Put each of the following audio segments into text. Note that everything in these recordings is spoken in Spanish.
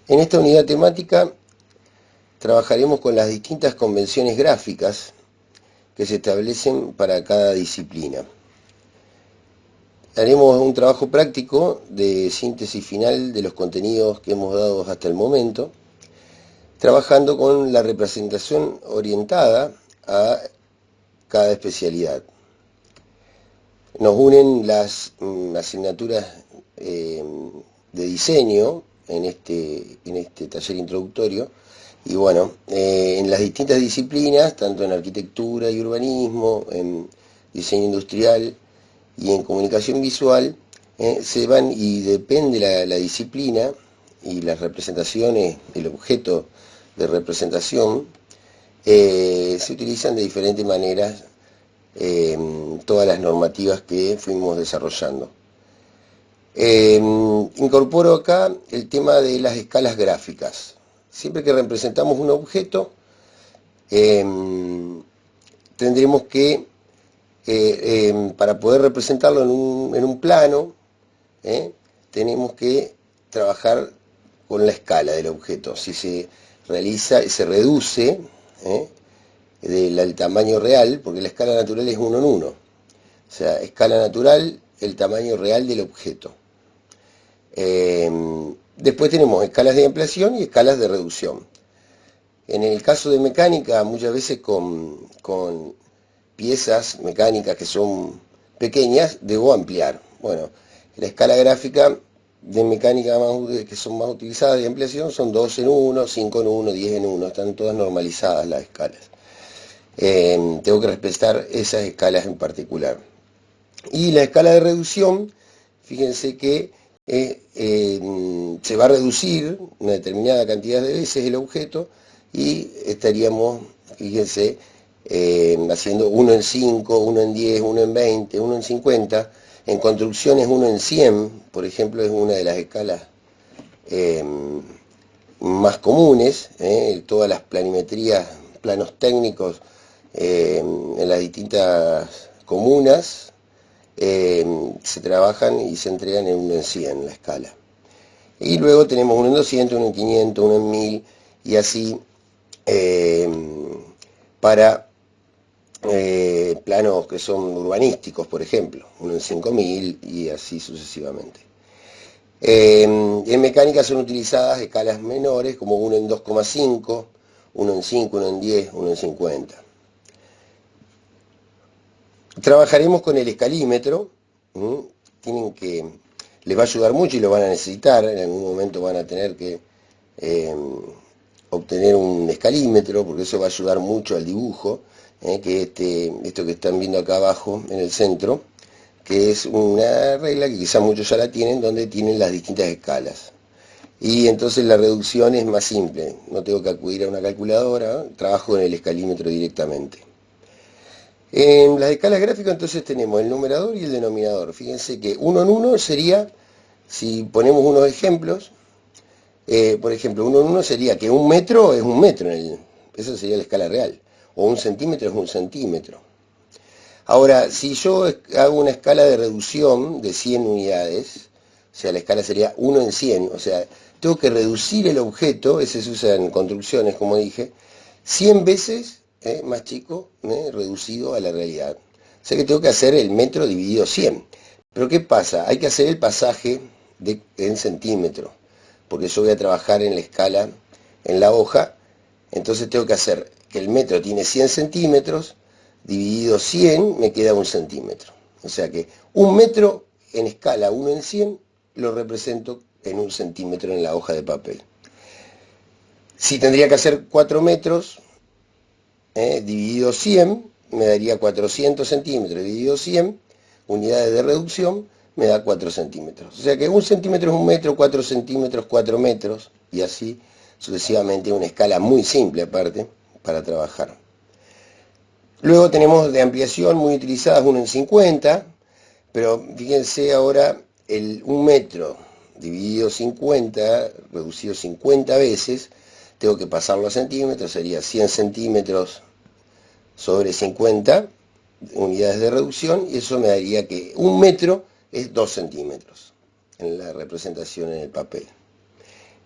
En esta unidad temática trabajaremos con las distintas convenciones gráficas que se establecen para cada disciplina. Haremos un trabajo práctico de síntesis final de los contenidos que hemos dado hasta el momento, trabajando con la representación orientada a cada especialidad. Nos unen las asignaturas de diseño en este taller introductorio y bueno, en las distintas disciplinas, tanto en arquitectura y urbanismo, en diseño industrial y en comunicación visual, se van, y depende la disciplina y las representaciones, el objeto de representación, se utilizan de diferentes maneras todas las normativas que fuimos desarrollando. Incorporo acá el tema de las escalas gráficas. Siempre que representamos un objeto, tendremos que, para poder representarlo en un plano, tenemos que trabajar con la escala del objeto. Si se reduce del tamaño real, porque la escala natural es 1 en 1. O sea, escala natural, el tamaño real del objeto. Después tenemos escalas de ampliación y escalas de reducción. En el caso de mecánica, muchas veces con piezas mecánicas que son pequeñas, debo ampliar. Bueno, la escala gráfica de mecánica que son más utilizadas de ampliación son 2 en 1, 5 en 1, 10 en 1, están todas normalizadas las escalas. Tengo que respetar esas escalas en particular. Y la escala de reducción, fíjense que se va a reducir una determinada cantidad de veces el objeto y estaríamos, fíjense, haciendo 1 en 5, 1 en 10, 1 en 20, 1 en 50. En construcciones 1 en 100, por ejemplo, es una de las escalas más comunes. Todas las planimetrías, planos técnicos en las distintas comunas se trabajan y se entregan en 1 en 100 la escala. Y luego tenemos 1 en 200, 1 en 500, 1 en 1000 y así para planos que son urbanísticos, por ejemplo, 1 en 5000 y así sucesivamente. En mecánica son utilizadas escalas menores como 1 en 2,5, 1 en 5, 1 en 10, 1 en 50. Trabajaremos con el escalímetro. Les va a ayudar mucho y lo van a necesitar. En algún momento van a tener que obtener un escalímetro, porque eso va a ayudar mucho al dibujo, que esto que están viendo acá abajo en el centro, que es una regla que quizás muchos ya la tienen, donde tienen las distintas escalas. Y entonces la reducción es más simple, no tengo que acudir a una calculadora, trabajo en el escalímetro directamente. En las escalas gráficas entonces tenemos el numerador y el denominador. Fíjense que 1 en 1 sería, si ponemos unos ejemplos, por ejemplo, 1 en 1 sería que 1 metro es 1 metro, esa sería la escala real, o 1 centímetro es 1 centímetro. Ahora, si yo hago una escala de reducción de 100 unidades, o sea, la escala sería 1 en 100, o sea, tengo que reducir el objeto, ese se usa en construcciones, como dije, 100 veces más chico, reducido a la realidad. O sea que tengo que hacer el metro dividido 100. Pero ¿qué pasa? Hay que hacer el pasaje en centímetro, porque yo voy a trabajar en la escala, en la hoja, entonces tengo que hacer que el metro tiene 100 centímetros, dividido 100 me queda 1 centímetro. O sea que 1 metro en escala 1 en 100 lo represento en 1 centímetro en la hoja de papel. Si tendría que hacer 4 metros, dividido 100, me daría 400 centímetros, dividido 100, unidades de reducción, me da 4 centímetros. O sea que 1 centímetro es 1 metro, 4 centímetros, 4 metros, y así sucesivamente, una escala muy simple aparte, para trabajar. Luego tenemos de ampliación muy utilizadas 1 en 50, pero fíjense ahora, el 1 metro dividido 50, reducido 50 veces, tengo que pasarlo a centímetros, sería 100 centímetros sobre 50 unidades de reducción, y eso me daría que 1 metro es 2 centímetros en la representación en el papel.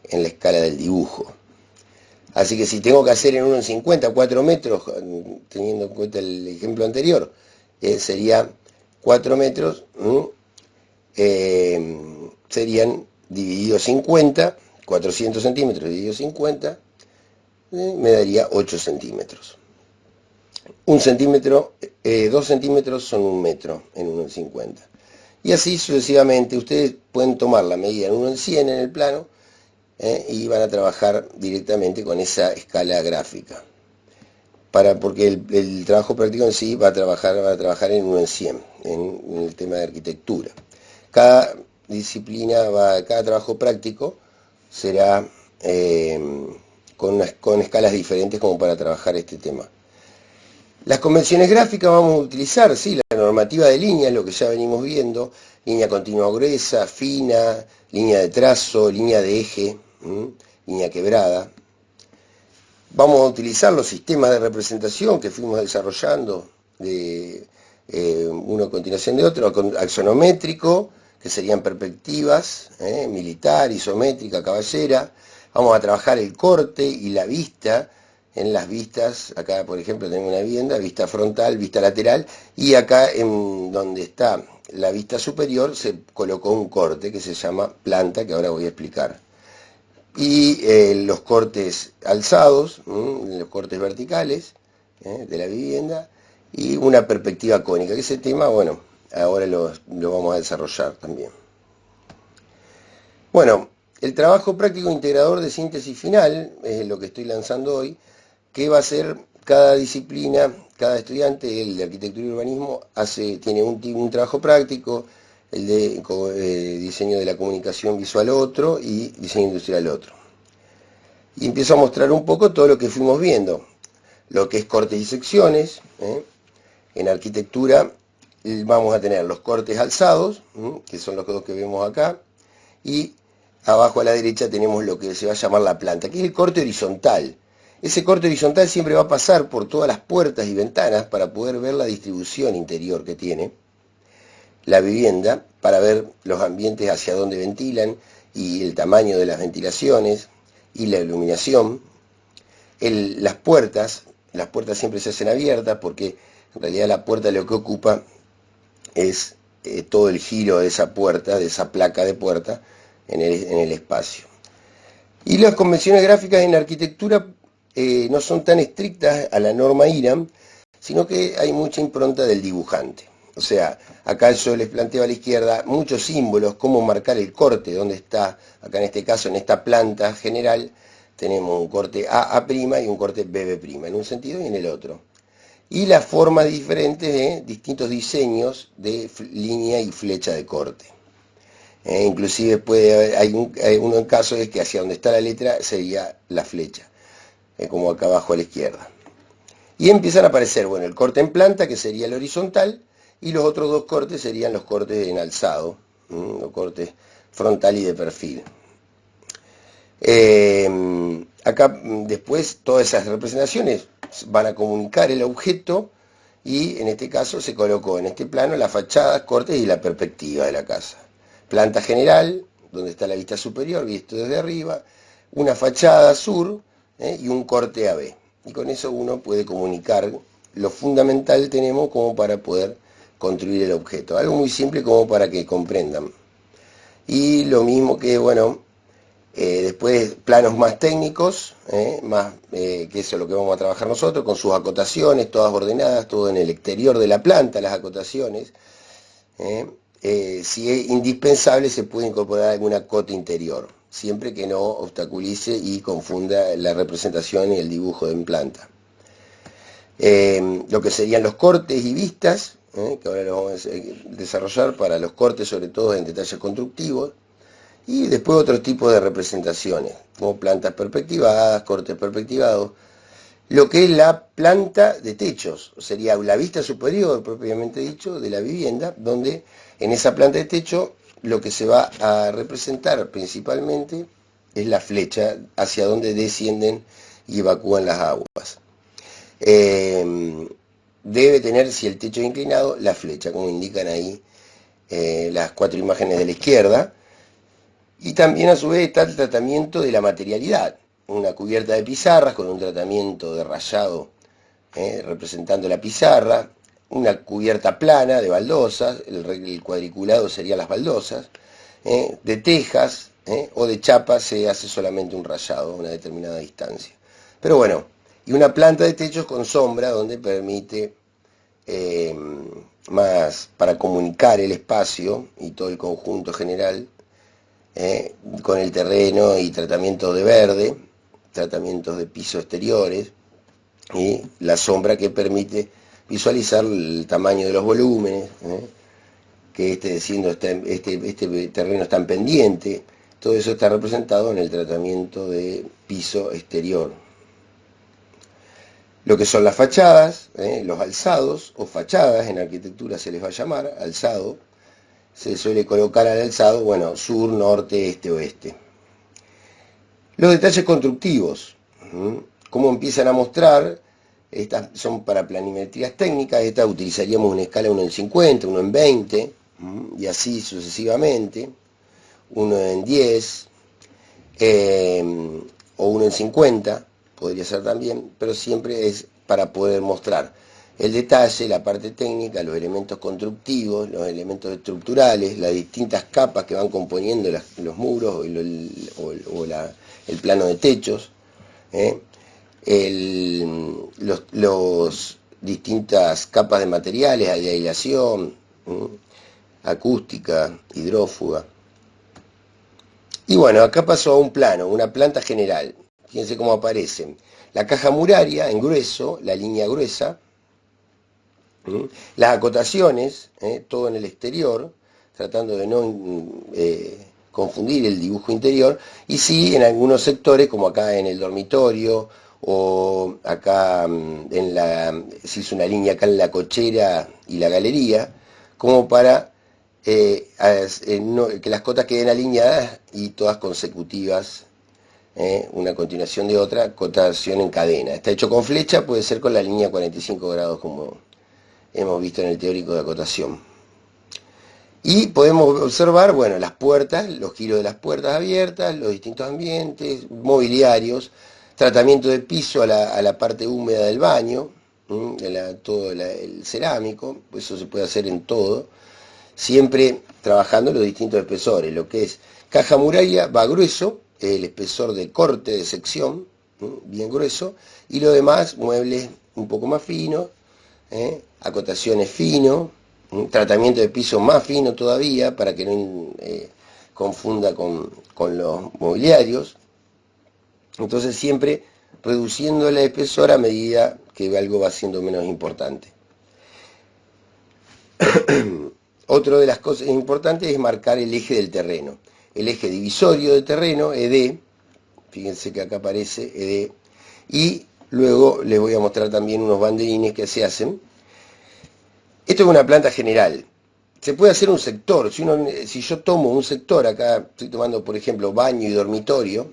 en la escala del dibujo. Así que si tengo que hacer en 1,50 4 metros, teniendo en cuenta el ejemplo anterior, sería 4 metros, serían dividido 50, 400 centímetros dividido 50, me daría 8 centímetros. 2 centímetros son 1 metro en 1,50. Y así sucesivamente, ustedes pueden tomar la medida en 1,100 en el plano, y van a trabajar directamente con esa escala gráfica. Porque el trabajo práctico en sí va a trabajar en 1,100, en el tema de arquitectura. Cada disciplina, cada trabajo práctico será con escalas diferentes como para trabajar este tema. Las convenciones gráficas vamos a utilizar, sí, la normativa de líneas, lo que ya venimos viendo, línea continua gruesa, fina, línea de trazo, línea de eje, línea quebrada. Vamos a utilizar los sistemas de representación que fuimos desarrollando, uno a continuación de otro, axonométrico, que serían perspectivas, militar, isométrica, caballera. Vamos a trabajar el corte y la vista. En las vistas, acá por ejemplo tenemos una vivienda, vista frontal, vista lateral, y acá en donde está la vista superior se colocó un corte que se llama planta, que ahora voy a explicar. Y los cortes alzados, los cortes verticales de la vivienda, y una perspectiva cónica, que ese tema, bueno, ahora lo vamos a desarrollar también. Bueno, el trabajo práctico integrador de síntesis final, es lo que estoy lanzando hoy, que va a ser cada disciplina, cada estudiante, el de arquitectura y urbanismo, tiene un trabajo práctico, el de diseño de la comunicación visual otro y diseño industrial otro. Y empiezo a mostrar un poco todo lo que fuimos viendo, lo que es cortes y secciones. En arquitectura vamos a tener los cortes alzados, que son los dos que vemos acá, y abajo a la derecha tenemos lo que se va a llamar la planta, que es el corte horizontal. Ese corte horizontal siempre va a pasar por todas las puertas y ventanas para poder ver la distribución interior que tiene la vivienda, para ver los ambientes hacia dónde ventilan y el tamaño de las ventilaciones y la iluminación. Las puertas siempre se hacen abiertas porque en realidad la puerta lo que ocupa es todo el giro de esa puerta, de esa placa de puerta en el espacio. Y las convenciones gráficas en arquitectura no son tan estrictas a la norma IRAM, sino que hay mucha impronta del dibujante. O sea, acá yo les planteo a la izquierda muchos símbolos, cómo marcar el corte, dónde está, acá en este caso, en esta planta general, tenemos un corte AA' y un corte BB', en un sentido y en el otro. Y las formas diferentes de distintos diseños de línea y flecha de corte. Inclusive hay un caso es que hacia donde está la letra sería la flecha, como acá abajo a la izquierda. Y empiezan a aparecer, bueno, el corte en planta, que sería el horizontal, y los otros dos cortes serían los cortes en alzado, los cortes frontal y de perfil. Acá después todas esas representaciones van a comunicar el objeto, y en este caso se colocó en este plano la fachada, cortes y la perspectiva de la casa. Planta general, donde está la vista superior, visto desde arriba, una fachada sur y un corte AB. Y con eso uno puede comunicar lo fundamental tenemos como para poder construir el objeto. Algo muy simple como para que comprendan. Y lo mismo que, bueno, después planos más técnicos, que eso es lo que vamos a trabajar nosotros, con sus acotaciones, todas ordenadas, todo en el exterior de la planta, las acotaciones. Si es indispensable se puede incorporar alguna cota interior, siempre que no obstaculice y confunda la representación y el dibujo en planta. Lo que serían los cortes y vistas, que ahora los vamos a desarrollar para los cortes, sobre todo en detalles constructivos, y después otros tipos de representaciones, como plantas perspectivadas, cortes perspectivados. Lo que es la planta de techos, sería la vista superior, propiamente dicho, de la vivienda, donde en esa planta de techo lo que se va a representar principalmente es la flecha hacia donde descienden y evacúan las aguas. Debe tener, si el techo es inclinado, la flecha, como indican ahí las 4 imágenes de la izquierda. Y también a su vez está el tratamiento de la materialidad, una cubierta de pizarras con un tratamiento de rayado representando la pizarra, una cubierta plana de baldosas, el cuadriculado serían las baldosas, de tejas o de chapa se hace solamente un rayado a una determinada distancia. Pero bueno, y una planta de techos con sombra donde permite eh, más para comunicar el espacio y todo el conjunto general con el terreno y tratamientos de verde, tratamientos de pisos exteriores y la sombra que permite visualizar el tamaño de los volúmenes, que este terreno está en pendiente, todo eso está representado en el tratamiento de piso exterior. Lo que son las fachadas, los alzados o fachadas, en arquitectura se les va a llamar alzado, se suele colocar al alzado, bueno, sur, norte, este, oeste. Los detalles constructivos, cómo empiezan a mostrar, estas son para planimetrías técnicas, esta utilizaríamos una escala 1 en 50, 1 en 20, y así sucesivamente, 1 en 10, o 1 en 50, podría ser también, pero siempre es para poder mostrar el detalle, la parte técnica, los elementos constructivos, los elementos estructurales, las distintas capas que van componiendo los muros el plano de techos, los distintas capas de materiales, de aislación, acústica, hidrófuga. Y bueno, acá pasó a un plano, una planta general. Fíjense cómo aparecen. La caja muraria en grueso, la línea gruesa, las acotaciones, todo en el exterior, tratando de no confundir el dibujo interior, y sí en algunos sectores, como acá en el dormitorio, o acá se hizo una línea acá en la cochera y la galería, como para que las cotas queden alineadas y todas consecutivas, una continuación de otra, cotación en cadena. Está hecho con flecha, puede ser con la línea 45 grados como hemos visto en el teórico de acotación. Y podemos observar, bueno, las puertas, los giros de las puertas abiertas, los distintos ambientes, mobiliarios, tratamiento de piso a la parte húmeda del baño, todo el cerámico, eso se puede hacer en todo, siempre trabajando los distintos espesores. Lo que es caja muralla va grueso, el espesor de corte de sección, bien grueso, y lo demás, muebles un poco más finos, acotaciones fino, un tratamiento de piso más fino todavía para que no confunda con los mobiliarios. Entonces siempre reduciendo el espesor a medida que algo va siendo menos importante. Otra de las cosas importantes es marcar el eje del terreno. El eje divisorio de terreno, ED, fíjense que acá aparece ED, y luego les voy a mostrar también unos banderines que se hacen. Esto es una planta general. Se puede hacer un sector. Si yo tomo un sector, acá estoy tomando por ejemplo baño y dormitorio,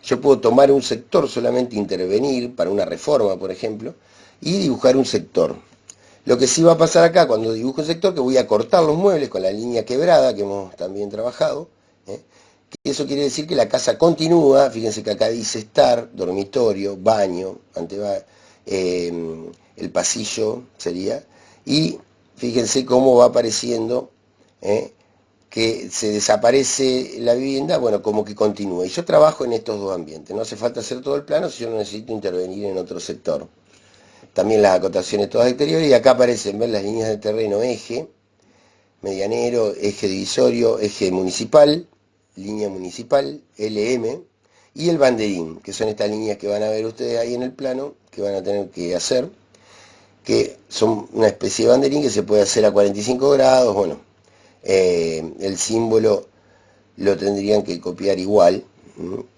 yo puedo tomar un sector, solamente intervenir para una reforma, por ejemplo, y dibujar un sector. Lo que sí va a pasar acá cuando dibujo un sector, que voy a cortar los muebles con la línea quebrada que hemos también trabajado, que eso quiere decir que la casa continúa. Fíjense que acá dice estar, dormitorio, baño, el pasillo sería, y fíjense cómo va apareciendo, que se desaparece la vivienda, bueno, como que continúa. Y yo trabajo en estos dos ambientes, no hace falta hacer todo el plano si yo no necesito intervenir en otro sector. También las acotaciones todas exteriores, y acá aparecen, ver las líneas de terreno, eje, medianero, eje divisorio, eje municipal, línea municipal, LM, y el banderín, que son estas líneas que van a ver ustedes ahí en el plano, que van a tener que hacer, que son una especie de banderín que se puede hacer a 45 grados, bueno, el símbolo lo tendrían que copiar igual,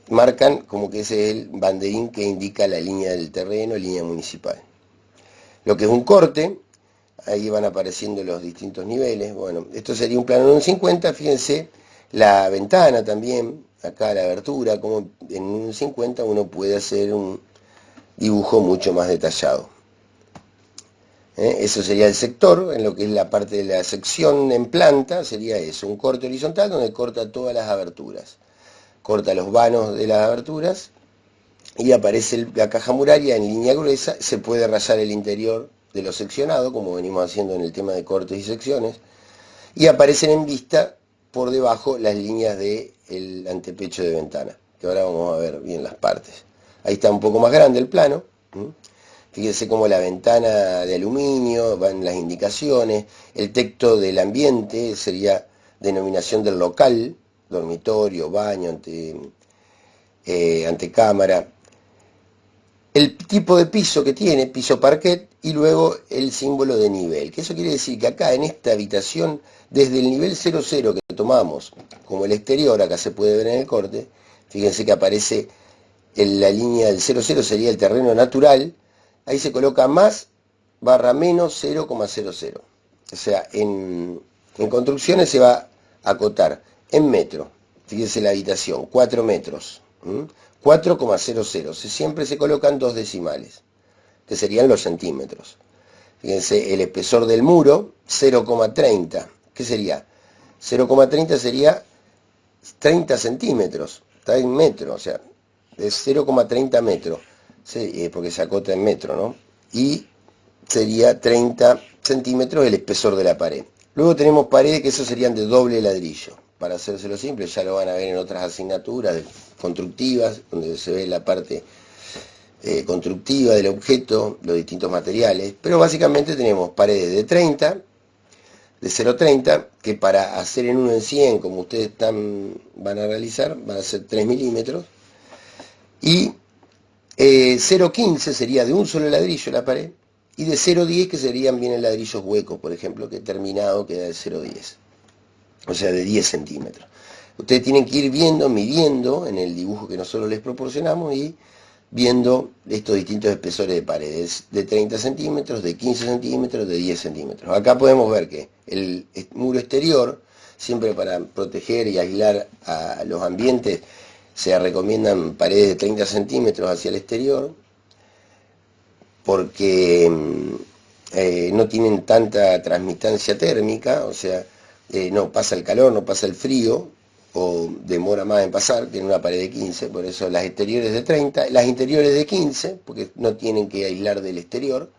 marcan como que ese es el banderín que indica la línea del terreno, línea municipal. Lo que es un corte, ahí van apareciendo los distintos niveles. Bueno, esto sería un plano en un 50, fíjense la ventana también, acá la abertura, como en un 50 uno puede hacer un dibujo mucho más detallado. Eso sería el sector, en lo que es la parte de la sección en planta, sería eso, un corte horizontal donde corta todas las aberturas. Corta los vanos de las aberturas y aparece la caja muraria en línea gruesa, se puede rayar el interior de lo seccionado, como venimos haciendo en el tema de cortes y secciones, y aparecen en vista por debajo las líneas del antepecho de ventana, que ahora vamos a ver bien las partes. Ahí está un poco más grande el plano. Fíjense cómo la ventana de aluminio, van las indicaciones, el texto del ambiente sería denominación del local, dormitorio, baño, antecámara, el tipo de piso que tiene, piso parquet, y luego el símbolo de nivel, que eso quiere decir que acá en esta habitación, desde el nivel 00 que tomamos como el exterior, acá se puede ver en el corte, fíjense que aparece en la línea del 00 sería el terreno natural, ahí se coloca más barra menos 0,00. O sea, en construcciones se va a acotar en metro. Fíjense la habitación, 4 metros. 4,00. Siempre se colocan dos decimales, que serían los centímetros. Fíjense, el espesor del muro, 0,30. ¿Qué sería? 0,30 sería 30 centímetros. Está en metro, o sea, es 0,30 metros. Sí, porque se acota en metro, ¿no? Y sería 30 centímetros el espesor de la pared. Luego tenemos paredes que esos serían de doble ladrillo. Para hacérselo simple, ya lo van a ver en otras asignaturas constructivas, donde se ve la parte constructiva del objeto, los distintos materiales. Pero básicamente tenemos paredes de 30, de 0,30, que para hacer en 1 en 100, como ustedes van a realizar, van a ser 3 milímetros. Y 0,15 sería de un solo ladrillo la pared, y de 0,10 que serían bien ladrillos huecos, por ejemplo, que terminado queda de 0,10, o sea, de 10 centímetros. Ustedes tienen que ir viendo, midiendo en el dibujo que nosotros les proporcionamos y viendo estos distintos espesores de paredes, de 30 centímetros, de 15 centímetros, de 10 centímetros. Acá podemos ver que el muro exterior, siempre para proteger y aislar a los ambientes, se recomiendan paredes de 30 centímetros hacia el exterior, porque no tienen tanta transmitancia térmica, o sea, no pasa el calor, no pasa el frío, o demora más en pasar que en una pared de 15, por eso las exteriores de 30, las interiores de 15, porque no tienen que aislar del exterior,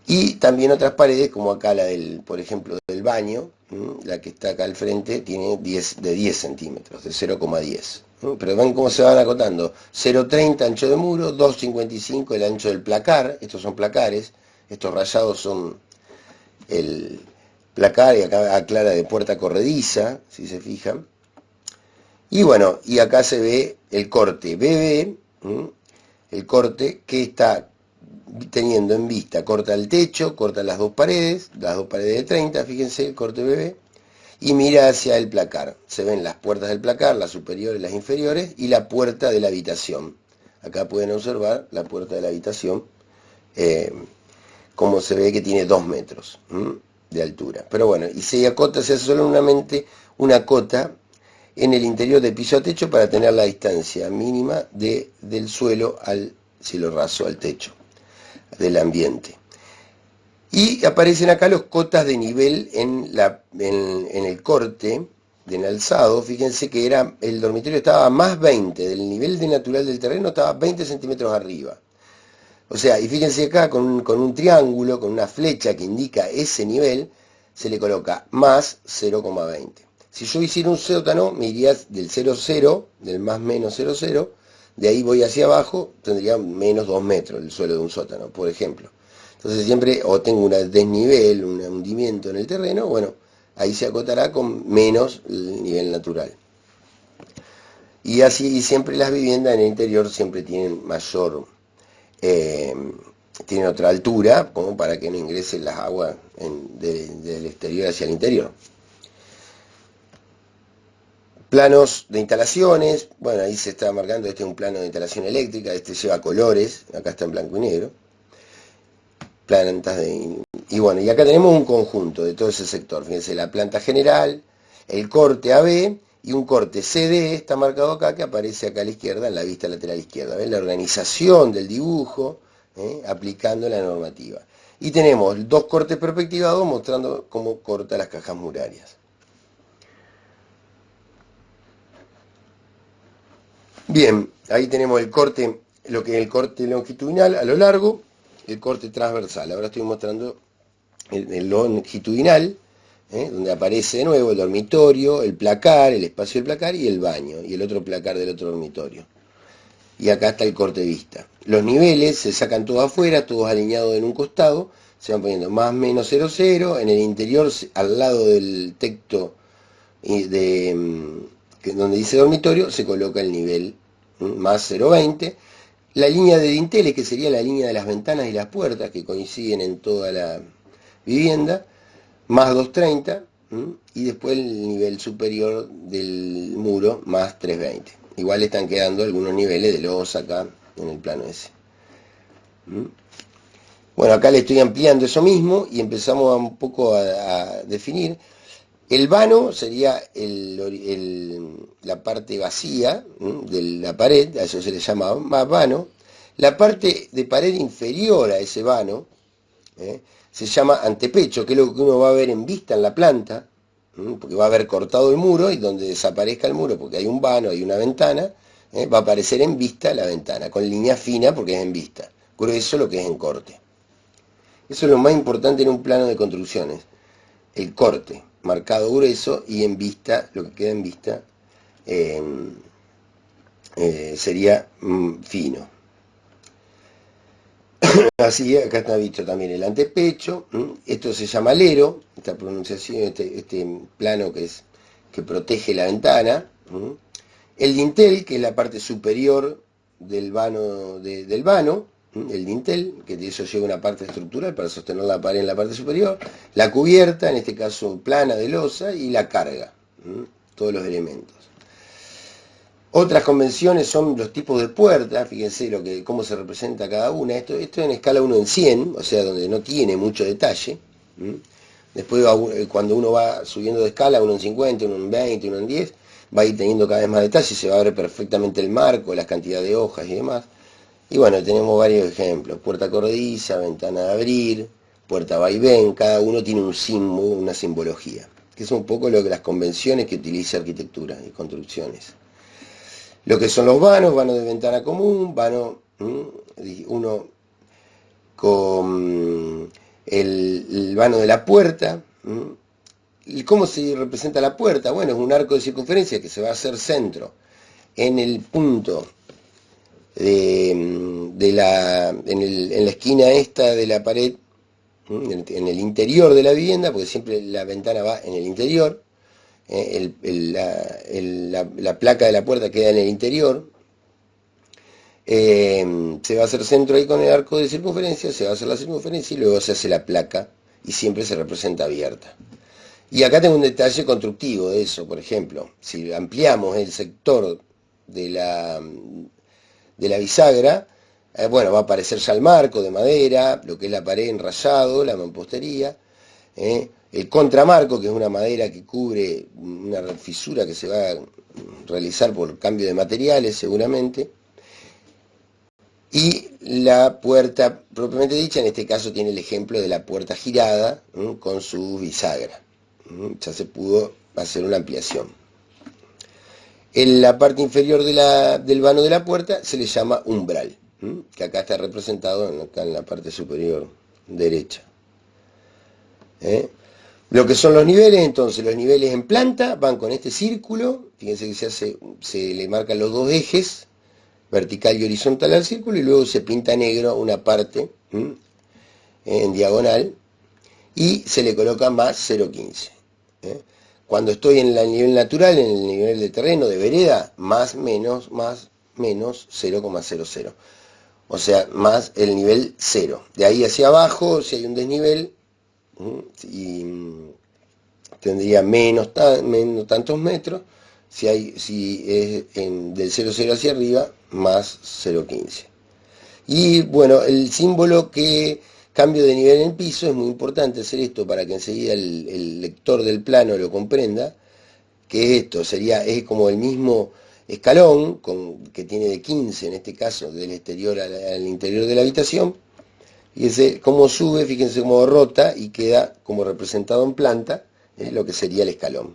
y también otras paredes, como acá la del, por ejemplo, del baño, la que está acá al frente, tiene de 10 centímetros, de 0,10. Pero ven cómo se van acotando. 0,30 ancho de muro, 2,55 el ancho del placar, estos son placares, estos rayados son el placar, y acá aclara de puerta corrediza, si se fijan. Y bueno, y acá se ve el corte BB, el corte que está teniendo en vista, corta el techo, corta las dos paredes de 30, fíjense el corte BB, y mira hacia el placar. Se ven las puertas del placar, las superiores, las inferiores, y la puerta de la habitación. Acá pueden observar la puerta de la habitación, como se ve que tiene 2 metros de altura. Pero bueno, y se acota, se hace solamente una cota en el interior de piso a techo para tener la distancia mínima del suelo al cielo raso, al techo del ambiente. Y aparecen acá los cotas de nivel en el corte, en el alzado. Fíjense que el dormitorio estaba a más 20, del nivel de natural del terreno estaba 20 centímetros arriba. O sea, y fíjense acá con un triángulo, con una flecha que indica ese nivel, se le coloca más 0,20. Si yo hiciera un sótano, me iría del 0,0, del más menos 0,0, de ahí voy hacia abajo, tendría menos 2 metros el suelo de un sótano, por ejemplo. Entonces siempre, o tengo un desnivel, un hundimiento en el terreno, bueno, ahí se acotará con menos el nivel natural. Y así siempre las viviendas en el interior siempre tienen tienen otra altura, como para que no ingresen las aguas del exterior hacia el interior. Planos de instalaciones, bueno, ahí se está marcando, este es un plano de instalación eléctrica, este lleva colores, acá está en blanco y negro. Plantas y bueno, y acá tenemos un conjunto de todo ese sector. Fíjense, la planta general, el corte AB y un corte CD está marcado acá, que aparece acá a la izquierda, en la vista lateral izquierda. ¿Ven? La organización del dibujo, aplicando la normativa. Y tenemos dos cortes perspectivados mostrando cómo corta las cajas murarias. Bien, ahí tenemos el corte, lo que es el corte longitudinal a lo largo, el corte transversal. Ahora estoy mostrando el longitudinal, donde aparece de nuevo el dormitorio, el placar, el espacio del placar y el baño, y el otro placar del otro dormitorio. Y acá está el corte de vista. Los niveles se sacan todos afuera, todos alineados en un costado, se van poniendo más menos 0, 0, en el interior, al lado del texto donde dice dormitorio, se coloca el nivel más 0,20. La línea de dinteles, que sería la línea de las ventanas y las puertas, que coinciden en toda la vivienda, más 230, y después el nivel superior del muro, más 320. Igual están quedando algunos niveles de losa acá en el plano ese. Bueno, acá le estoy ampliando eso mismo y empezamos un poco a definir. El vano sería la parte vacía de la pared, a eso se le llama vano. La parte de pared inferior a ese vano se llama antepecho, que es lo que uno va a ver en vista en la planta, porque va a haber cortado el muro y donde desaparezca el muro, porque hay un vano, hay una ventana, va a aparecer en vista la ventana, con línea fina porque es en vista, grueso lo que es en corte. Eso es lo más importante en un plano de construcciones, el corte, marcado grueso y en vista, lo que queda en vista sería fino. Así, acá está visto también el antepecho, esto se llama alero, esta pronunciación, este plano que protege la ventana, el dintel, que es la parte superior del vano, del vano, el dintel, que de eso lleva una parte estructural para sostener la pared en la parte superior, la cubierta, en este caso plana de losa, y la carga, todos los elementos. Otras convenciones son los tipos de puertas, fíjense cómo se representa cada una, esto en escala 1 en 100, o sea, donde no tiene mucho detalle. Después cuando uno va subiendo de escala, 1 en 50, 1 en 20, 1 en 10, va a ir teniendo cada vez más detalle, se va a ver perfectamente el marco, las cantidades de hojas y demás. Y bueno, tenemos varios ejemplos, puerta corrediza, ventana de abrir, puerta vaivén, cada uno tiene un símbolo, una simbología, que es un poco lo que las convenciones que utiliza arquitectura y construcciones. Lo que son los vanos, vano de ventana común, vano, uno con el vano de la puerta. ¿Y cómo se representa la puerta? Bueno, es un arco de circunferencia que se va a hacer centro en el punto en la esquina esta de la pared, en el interior de la vivienda, porque siempre la ventana va en el interior. La placa de la puerta queda en el interior, se va a hacer centro ahí con el arco de circunferencia, se va a hacer la circunferencia y luego se hace la placa y siempre se representa abierta. Y acá tengo un detalle constructivo de eso, por ejemplo, si ampliamos el sector de la bisagra, bueno, va a aparecer ya el marco de madera, lo que es la pared en rayado, la mampostería, el contramarco, que es una madera que cubre una fisura que se va a realizar por cambio de materiales seguramente, y la puerta propiamente dicha, en este caso tiene el ejemplo de la puerta girada con su bisagra. Ya se pudo hacer una ampliación. En la parte inferior del vano de la puerta se le llama umbral, que acá está representado acá en la parte superior derecha. Lo que son los niveles, entonces, los niveles en planta van con este círculo, fíjense que se le marcan los dos ejes, vertical y horizontal al círculo, y luego se pinta negro una parte en diagonal, y se le coloca más 0,15. Cuando estoy en el nivel natural, en el nivel de terreno, de vereda, más menos 0,00. O sea, más el nivel 0. De ahí hacia abajo, si hay un desnivel, y tendría menos tantos metros. Si es del 0,0 hacia arriba, más 0,15. Y bueno, el símbolo que cambio de nivel en el piso, es muy importante hacer esto para que enseguida el lector del plano lo comprenda, que esto es como el mismo escalón que tiene de 15 en este caso, del exterior al interior de la habitación. Fíjense cómo sube, fíjense cómo rota y queda como representado en planta, lo que sería el escalón.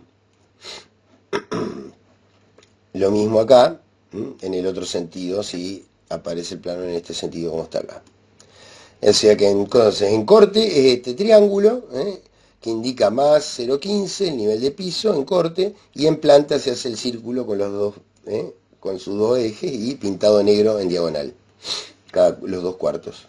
Lo mismo acá, en el otro sentido, si aparece el plano en este sentido como está acá. O sea que entonces en corte es este triángulo, que indica más 0,15, el nivel de piso en corte, y en planta se hace el círculo con los dos, con sus dos ejes y pintado negro en diagonal, los dos cuartos.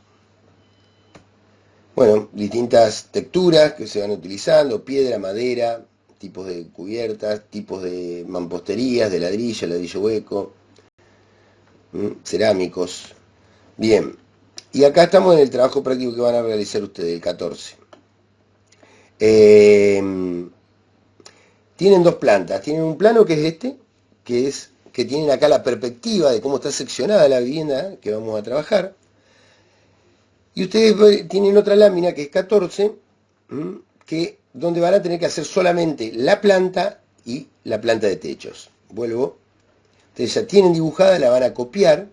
Bueno, distintas texturas que se van utilizando, piedra, madera, tipos de cubiertas, tipos de mamposterías, de ladrillo, ladrillo hueco, cerámicos. Bien, y acá estamos en el trabajo práctico que van a realizar ustedes, el 14. Tienen dos plantas, tienen un plano que es este, que tienen acá la perspectiva de cómo está seccionada la vivienda que vamos a trabajar. Y ustedes tienen otra lámina que es 14, donde van a tener que hacer solamente la planta y la planta de techos. Vuelvo. Ustedes ya tienen dibujada, la van a copiar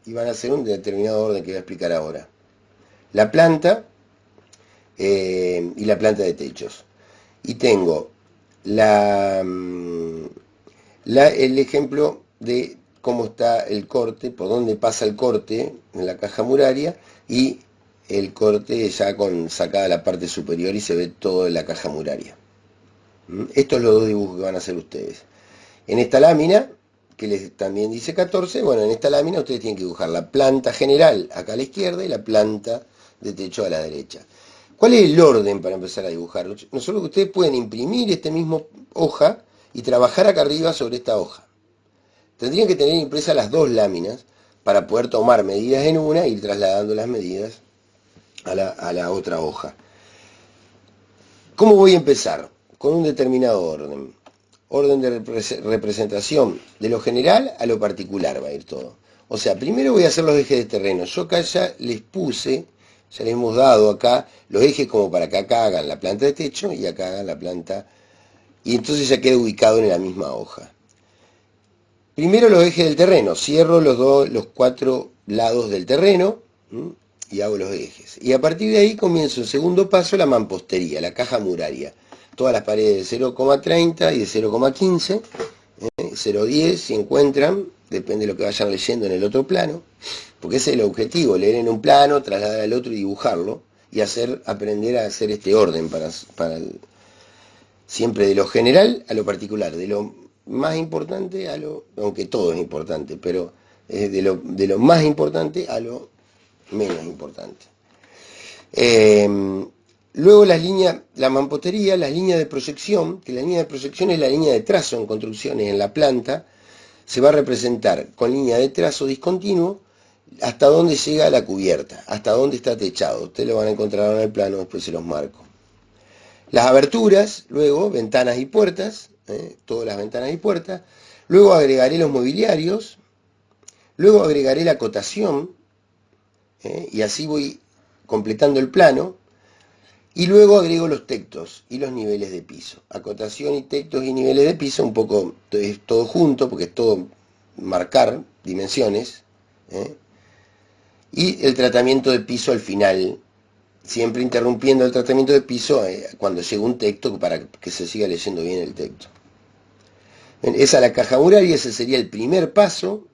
y van a hacer un determinado orden que voy a explicar ahora. La planta y la planta de techos. Y tengo el ejemplo de cómo está el corte, por dónde pasa el corte en la caja muraria y el corte ya con sacada la parte superior y se ve todo en la caja muraria. Estos son los dos dibujos que van a hacer ustedes. En esta lámina, que les también dice 14, bueno, en esta lámina ustedes tienen que dibujar la planta general acá a la izquierda y la planta de techo a la derecha. ¿Cuál es el orden para empezar a dibujar? Nosotros ustedes pueden imprimir este mismo hoja y trabajar acá arriba sobre esta hoja. Tendrían que tener impresas las dos láminas para poder tomar medidas en una e ir trasladando las medidas a la otra hoja. ¿Cómo voy a empezar? Con un determinado orden. Orden de representación. De lo general a lo particular va a ir todo. O sea, primero voy a hacer los ejes de terreno. Yo acá ya les puse, ya les hemos dado acá los ejes como para que acá hagan la planta de techo y acá hagan la planta. Y entonces ya queda ubicado en la misma hoja. Primero los ejes del terreno. Cierro los cuatro lados del terreno y hago los ejes. Y a partir de ahí comienzo el segundo paso, la mampostería, la caja muraria. Todas las paredes de 0,30 y de 0,15, 0,10 si encuentran, depende de lo que vayan leyendo en el otro plano, porque ese es el objetivo, leer en un plano, trasladar al otro y dibujarlo, y aprender a hacer este orden siempre de lo general a lo particular, de lo más importante a lo, aunque todo es importante, pero de lo más importante a lo menos importante. Luego la mampostería, las líneas de proyección, que la línea de proyección es la línea de trazo en construcciones en la planta, se va a representar con línea de trazo discontinuo hasta dónde llega la cubierta, hasta dónde está techado. Ustedes lo van a encontrar en el plano, después se los marco. Las aberturas, luego ventanas y puertas, todas las ventanas y puertas. Luego agregaré los mobiliarios, luego agregaré la acotación, y así voy completando el plano. Y luego agrego los textos y los niveles de piso. Acotación y textos y niveles de piso, un poco es todo junto, porque es todo marcar dimensiones. Y el tratamiento de piso al final, siempre interrumpiendo el tratamiento de piso cuando llega un texto para que se siga leyendo bien el texto. Bien, esa es la caja muraria, ese sería el primer paso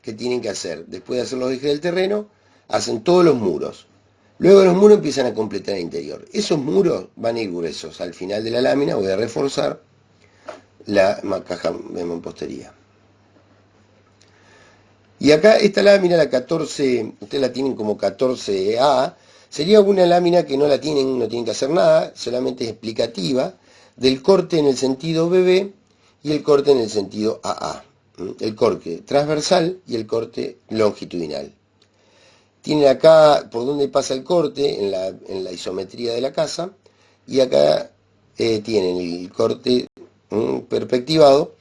que tienen que hacer. Después de hacer los ejes del terreno, hacen todos los muros. Luego los muros empiezan a completar el interior. Esos muros van a ir gruesos. Al final de la lámina voy a reforzar la caja de mampostería. Y acá esta lámina, la 14, ustedes la tienen como 14A, sería una lámina que no tienen que hacer nada, solamente es explicativa, del corte en el sentido BB y el corte en el sentido AA. El corte transversal y el corte longitudinal. Tienen acá por donde pasa el corte en la isometría de la casa y acá tienen el corte perspectivado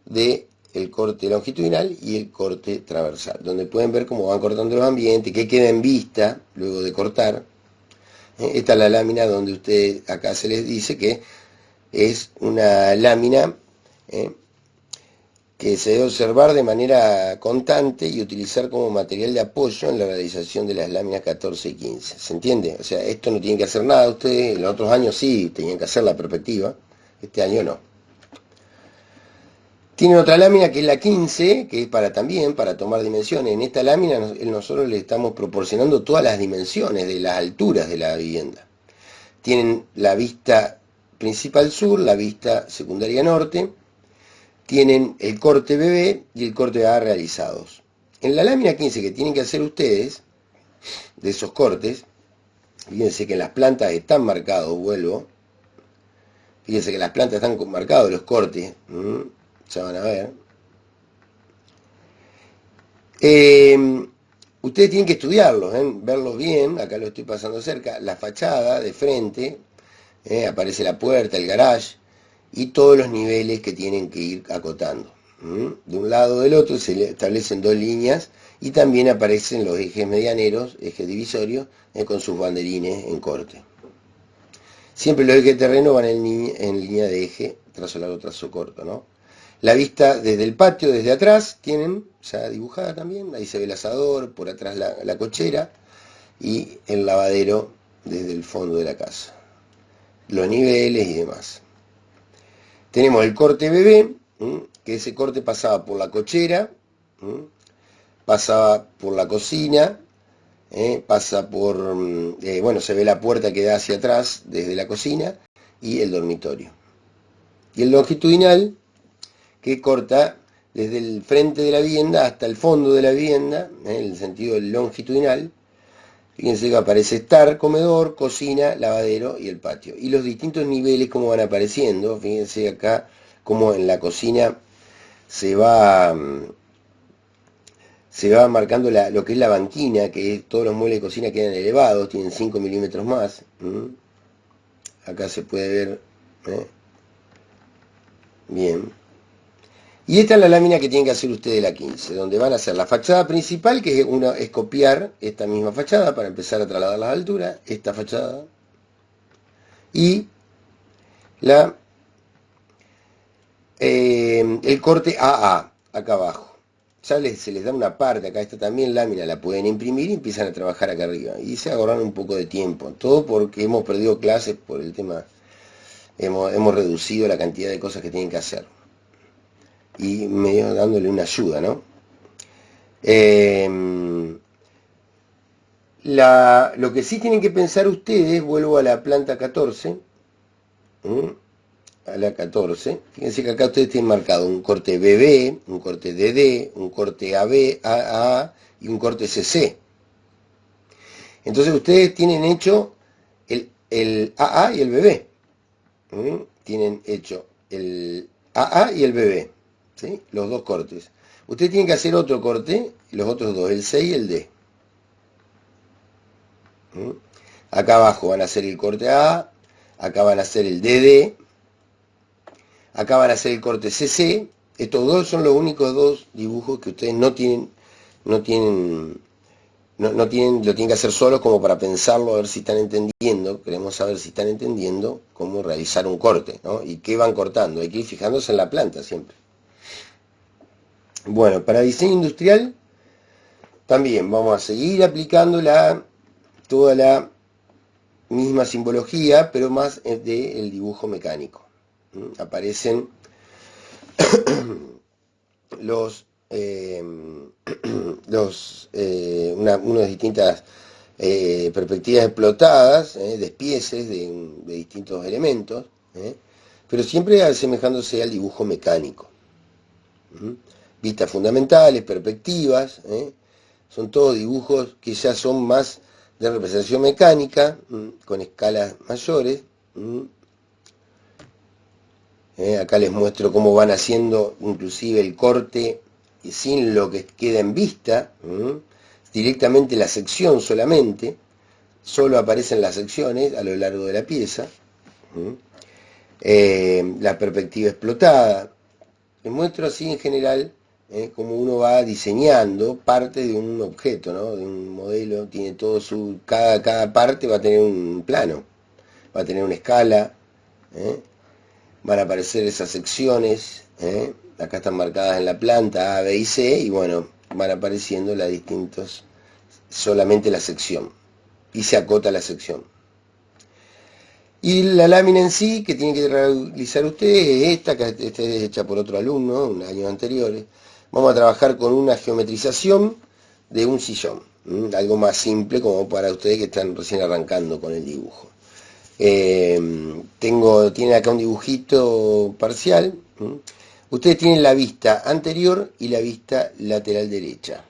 del corte longitudinal y el corte transversal, donde pueden ver cómo van cortando los ambientes, qué queda en vista luego de cortar. Esta es la lámina donde acá se les dice que es una lámina que se debe observar de manera constante y utilizar como material de apoyo en la realización de las láminas 14 y 15. ¿Se entiende? O sea, esto no tienen que hacer nada ustedes, en los otros años sí tenían que hacer la perspectiva, este año no. Tienen otra lámina que es la 15, que es también para tomar dimensiones. En esta lámina nosotros le estamos proporcionando todas las dimensiones de las alturas de la vivienda. Tienen la vista principal sur, la vista secundaria norte, tienen el corte BB y el corte A realizados. En la lámina 15 que tienen que hacer ustedes, de esos cortes, fíjense que en las plantas están marcados, vuelvo, fíjense que las plantas están marcados los cortes, ya van a ver. Ustedes tienen que estudiarlos, verlos bien, acá lo estoy pasando cerca, la fachada de frente, aparece la puerta, el garage, y todos los niveles que tienen que ir acotando. De un lado o del otro se establecen dos líneas y también aparecen los ejes medianeros, ejes divisorios, con sus banderines en corte. Siempre los ejes de terreno van en línea de eje, trazo largo, trazo corto, ¿no? La vista desde el patio, desde atrás, tienen ya dibujada también, ahí se ve el asador, por atrás la cochera y el lavadero desde el fondo de la casa. Los niveles y demás. Tenemos el corte BB, que ese corte pasaba por la cochera, pasaba por la cocina, pasa por, bueno, se ve la puerta que da hacia atrás desde la cocina y el dormitorio. Y el longitudinal, que corta desde el frente de la vivienda hasta el fondo de la vivienda, en el sentido longitudinal. Fíjense que aparece estar, comedor, cocina, lavadero y el patio. Y los distintos niveles como van apareciendo. Fíjense acá como en la cocina se va marcando lo que es la banquina, que es, todos los muebles de cocina quedan elevados, tienen 5 milímetros más. Acá se puede ver. Bien. Y esta es la lámina que tienen que hacer ustedes de la 15, donde van a hacer la fachada principal, que es copiar esta misma fachada para empezar a trasladar las alturas, esta fachada, y el corte AA, acá abajo. Ya se les da una parte, acá está también lámina, la pueden imprimir y empiezan a trabajar acá arriba. Y se ahorran un poco de tiempo, todo porque hemos perdido clases por el tema, hemos reducido la cantidad de cosas que tienen que hacer. Y medio dándole una ayuda, ¿no? Lo que sí tienen que pensar ustedes, vuelvo a la planta 14, a la 14, fíjense que acá ustedes tienen marcado un corte BB, un corte DD, un corte AB, AA y un corte CC. Entonces ustedes tienen hecho el AA y el BB. Tienen hecho el AA y el BB. ¿Sí? Los dos cortes. Ustedes tienen que hacer otro corte, los otros dos, el C y el D. Acá abajo van a hacer el corte A, acá van a hacer el DD, acá van a hacer el corte CC. Estos dos son los únicos dos dibujos que ustedes lo tienen que hacer solos como para pensarlo, a ver si están entendiendo. Queremos saber si están entendiendo cómo realizar un corte, ¿no? Y qué van cortando. Hay que ir fijándose en la planta siempre. Bueno, para diseño industrial también vamos a seguir aplicando toda la misma simbología, pero más del dibujo mecánico. Aparecen unas distintas perspectivas explotadas, despieces de distintos elementos, pero siempre asemejándose al dibujo mecánico. Vistas fundamentales, perspectivas, son todos dibujos que ya son más de representación mecánica, con escalas mayores. Acá les muestro cómo van haciendo inclusive el corte sin lo que queda en vista, directamente la sección solamente, solo aparecen las secciones a lo largo de la pieza. La perspectiva explotada. Les muestro así en general cómo uno va diseñando parte de un objeto, ¿no? De un modelo, tiene todo cada parte va a tener un plano, va a tener una escala, van a aparecer esas secciones, acá están marcadas en la planta A, B y C, y bueno, van apareciendo las distintos, solamente la sección, y se acota la sección. Y la lámina en sí, que tienen que realizar ustedes, es esta, que esta es hecha por otro alumno, en años anteriores. Vamos a trabajar con una geometrización de un sillón, algo más simple como para ustedes que están recién arrancando con el dibujo. Tienen acá un dibujito parcial. Ustedes tienen la vista anterior y la vista lateral derecha.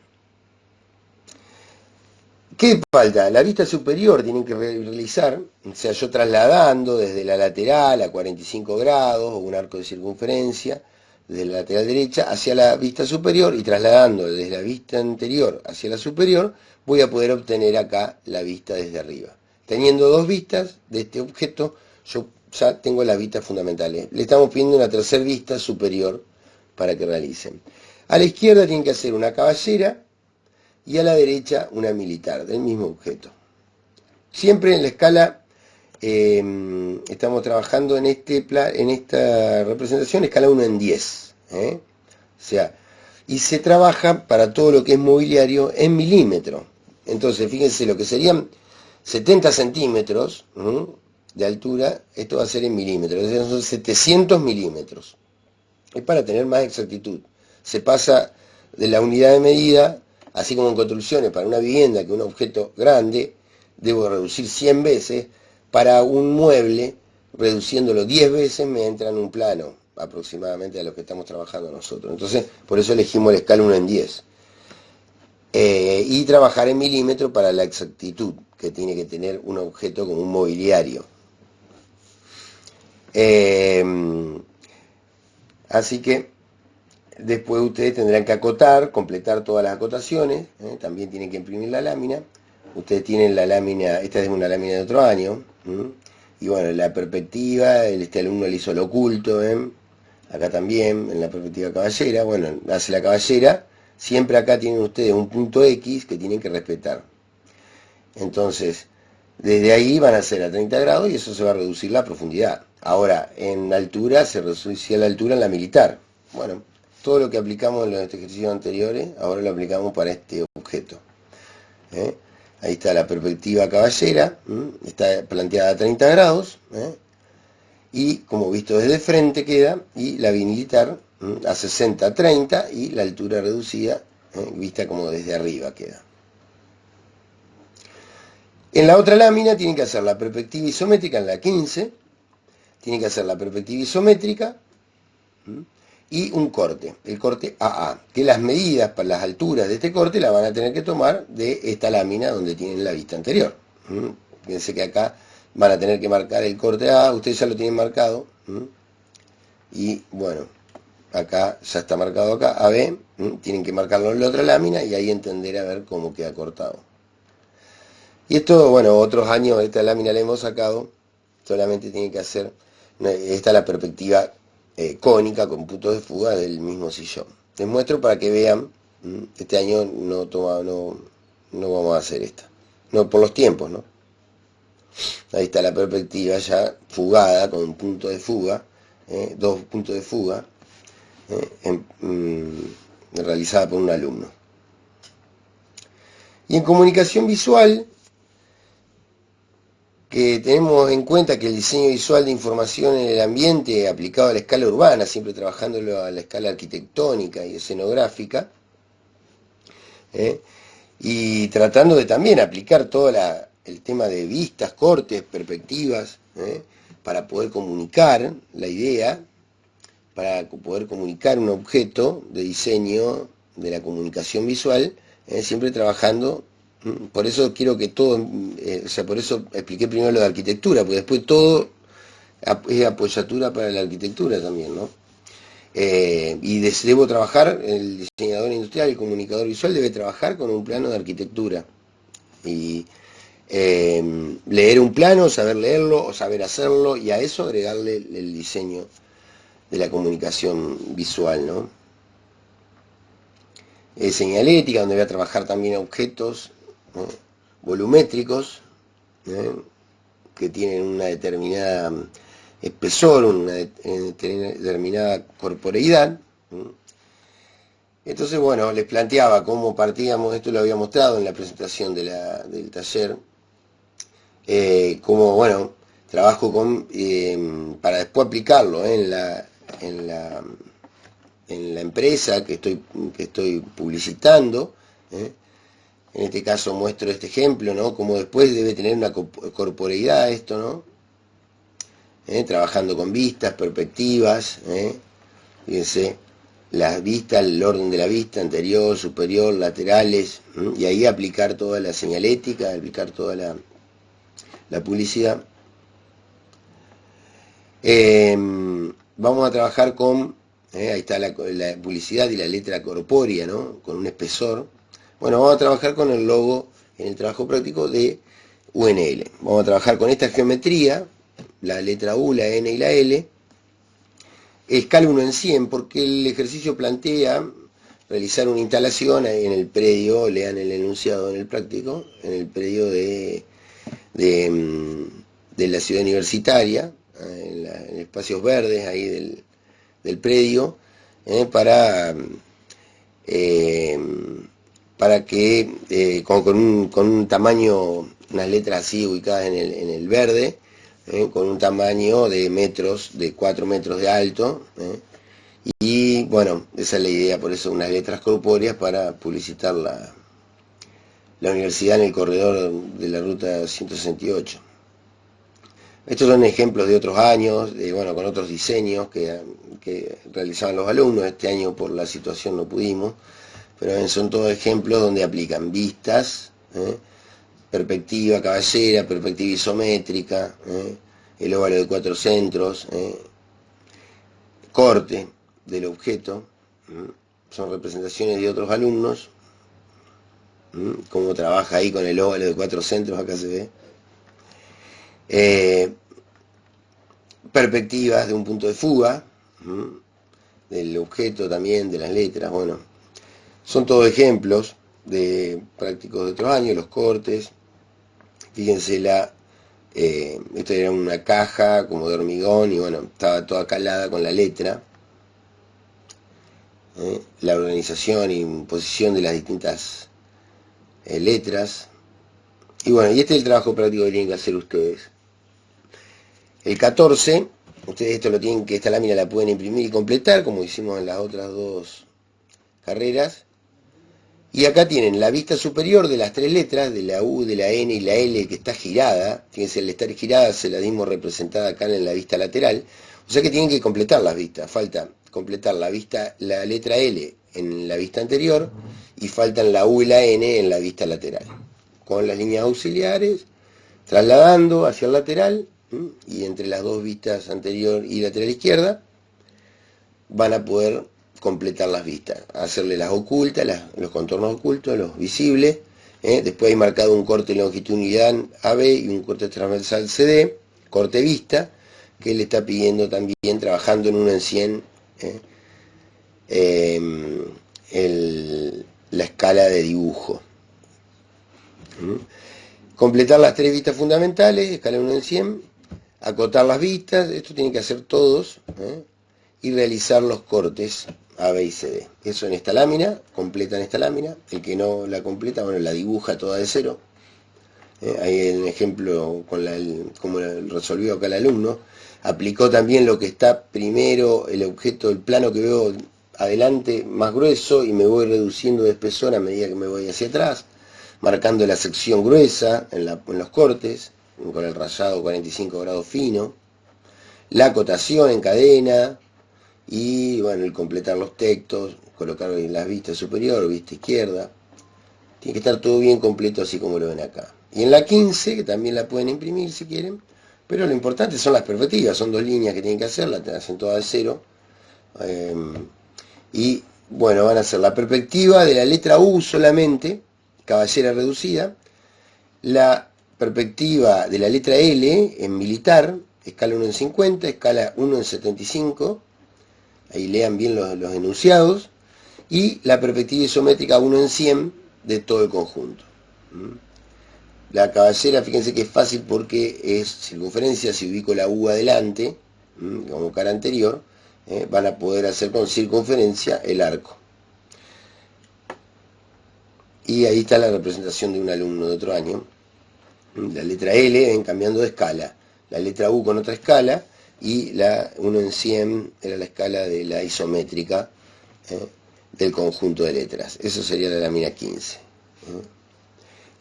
¿Qué falta? La vista superior tienen que realizar, o sea, yo trasladando desde la lateral a 45 grados o un arco de circunferencia, desde la lateral derecha hacia la vista superior, y trasladando desde la vista anterior hacia la superior, voy a poder obtener acá la vista desde arriba. Teniendo dos vistas de este objeto, yo ya tengo las vistas fundamentales. Le estamos pidiendo una tercera vista superior para que realicen. A la izquierda tienen que hacer una caballera y a la derecha una militar del mismo objeto. Siempre en la escala, estamos trabajando en esta representación, escala 1 en 10. O sea, y se trabaja para todo lo que es mobiliario en milímetro. Entonces, fíjense, lo que serían 70 centímetros de altura, esto va a ser en milímetros, son 700 milímetros. Es para tener más exactitud. Se pasa de la unidad de medida, así como en construcciones, para una vivienda, que un objeto grande, debo reducir 100 veces, para un mueble, reduciéndolo 10 veces, me entra en un plano, aproximadamente a lo que estamos trabajando nosotros. Entonces, por eso elegimos la escala 1 en 10. Y trabajar en milímetros para la exactitud que tiene que tener un objeto como un mobiliario. Así que después ustedes tendrán que acotar, completar todas las acotaciones, también tienen que imprimir la lámina. Ustedes tienen la lámina, esta es una lámina de otro año, y bueno, la perspectiva, este alumno le hizo lo oculto, acá también, en la perspectiva caballera, bueno, hace la caballera, siempre acá tienen ustedes un punto X que tienen que respetar. Entonces, desde ahí van a ser a 30 grados y eso se va a reducir la profundidad. Ahora, en altura, se reducía la altura en la militar. Bueno, todo lo que aplicamos en los ejercicios anteriores, ahora lo aplicamos para este objeto. Ahí está la perspectiva caballera, está planteada a 30 grados, y como visto desde frente queda, y la militar a 60-30, y la altura reducida, vista como desde arriba queda. En la otra lámina tienen que hacer la perspectiva isométrica en la 15, tienen que hacer la perspectiva isométrica y un corte, el corte AA, que las medidas para las alturas de este corte las van a tener que tomar de esta lámina donde tienen la vista anterior. Fíjense que acá van a tener que marcar el corte AA, ustedes ya lo tienen marcado, y bueno, acá ya está marcado acá, AB, tienen que marcarlo en la otra lámina y ahí entender a ver cómo queda cortado. Y esto, bueno, otros años esta lámina la hemos sacado, solamente tienen que hacer, esta es la perspectiva cónica con puntos de fuga del mismo sillón. Les muestro para que vean, este año no vamos a hacer esta, no por los tiempos, ¿no? Ahí está la perspectiva ya fugada con un punto de fuga, 2 puntos de fuga, realizada por un alumno. Y en comunicación visual, que tenemos en cuenta que el diseño visual de información en el ambiente aplicado a la escala urbana, siempre trabajándolo a la escala arquitectónica y escenográfica, y tratando de también aplicar todo el tema de vistas, cortes, perspectivas, para poder comunicar la idea, para poder comunicar un objeto de diseño de la comunicación visual, siempre trabajando. Por eso quiero que todo, por eso expliqué primero lo de arquitectura, porque después todo es apoyatura para la arquitectura también, ¿no? Y debo trabajar, el diseñador industrial, el comunicador visual debe trabajar con un plano de arquitectura. Y leer un plano, saber leerlo o saber hacerlo, y a eso agregarle el diseño de la comunicación visual, ¿no? Señalética, donde voy a trabajar también objetos volumétricos, que tienen una determinada espesor, una determinada corporeidad, Entonces, bueno, les planteaba cómo partíamos, esto lo había mostrado en la presentación del taller, cómo, bueno, trabajo para después aplicarlo en la, en la empresa que estoy publicitando. En este caso muestro este ejemplo, ¿no? Como después debe tener una corporeidad esto, ¿no? Trabajando con vistas, perspectivas, fíjense, las vistas, el orden de la vista, anterior, superior, laterales, y ahí aplicar toda la señalética, aplicar toda la publicidad. Vamos a trabajar con, ahí está la publicidad y la letra corpórea, ¿no? Con un espesor. Bueno, vamos a trabajar con el logo en el trabajo práctico de UNL. Vamos a trabajar con esta geometría, la letra U, la N y la L, escala 1 en 100, porque el ejercicio plantea realizar una instalación en el predio, lean el enunciado en el práctico, en el predio de la ciudad universitaria, en espacios verdes ahí del predio, para que con un tamaño, unas letras así ubicadas en el verde, con un tamaño de metros, de 4 metros de alto, y bueno, esa es la idea, por eso unas letras corpóreas para publicitar la universidad en el corredor de la ruta 168. Estos son ejemplos de otros años, bueno, con otros diseños que realizaban los alumnos. Este año por la situación no pudimos, pero son todos ejemplos donde aplican vistas, perspectiva caballera, perspectiva isométrica, el óvalo de 4 centros, corte del objeto. Son representaciones de otros alumnos, cómo trabaja ahí con el óvalo de 4 centros, acá se ve. Perspectivas de un punto de fuga, del objeto también, de las letras. Bueno, son todos ejemplos de prácticos de otros años, los cortes. Fíjense, esta era una caja como de hormigón y bueno, estaba toda calada con la letra. La organización y posición de las distintas letras. Y bueno, y este es el trabajo práctico que tienen que hacer ustedes. El 14, ustedes esto lo tienen que, esta lámina la pueden imprimir y completar, como hicimos en las otras dos carreras. Y acá tienen la vista superior de las 3 letras, de la U, de la N y la L, que está girada. Fíjense, al estar girada se la dimos representada acá en la vista lateral. O sea que tienen que completar las vistas. Falta completar la letra L en la vista anterior y faltan la U y la N en la vista lateral. Con las líneas auxiliares, trasladando hacia el lateral, y entre las dos vistas anterior y lateral izquierda, van a poder completar las vistas, hacerle las ocultas, los contornos ocultos, los visibles. Después hay marcado un corte longitudinal AB y un corte transversal CD, corte vista, que le está pidiendo también, trabajando en 1 en 100, la escala de dibujo. Completar las 3 vistas fundamentales, escala 1 en 100, acotar las vistas, esto tienen que hacer todos, y realizar los cortes A, B y CD. Eso en esta lámina, completan esta lámina. El que no la completa, bueno, la dibuja toda de cero. Ahí hay un ejemplo como resolvió acá el alumno. Aplicó también lo que está primero, el objeto, el plano que veo adelante más grueso, y me voy reduciendo de espesor a medida que me voy hacia atrás, marcando la sección gruesa en los cortes, con el rayado 45 grados fino, la acotación en cadena, y bueno, el completar los textos, colocar las vistas superior, vista izquierda. Tiene que estar todo bien completo, así como lo ven acá. Y en la 15, que también la pueden imprimir si quieren, pero lo importante son las perspectivas, son 2 líneas que tienen que hacer, las hacen todas de cero. Y bueno, van a hacer la perspectiva de la letra U solamente, caballera reducida, la perspectiva de la letra L en militar, escala 1 en 50, escala 1 en 75, ahí lean bien los enunciados, y la perspectiva isométrica 1 en 100 de todo el conjunto. La caballera, fíjense que es fácil porque es circunferencia, si ubico la U adelante, como cara anterior, van a poder hacer con circunferencia el arco. Y ahí está la representación de un alumno de otro año. La letra L ven cambiando de escala, la letra U con otra escala, y la 1 en 100 era la escala de la isométrica del conjunto de letras. Eso sería la lámina 15.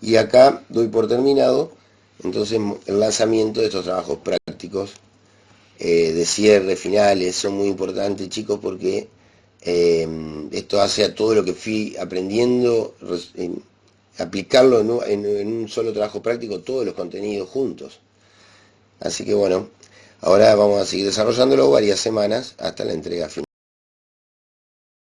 Y acá doy por terminado entonces el lanzamiento de estos trabajos prácticos de cierre, finales. Son muy importantes, chicos, porque esto hace a todo lo que fui aprendiendo, aplicarlo, ¿no?, en un solo trabajo práctico, todos los contenidos juntos. Así que bueno, ahora vamos a seguir desarrollándolo varias semanas hasta la entrega final.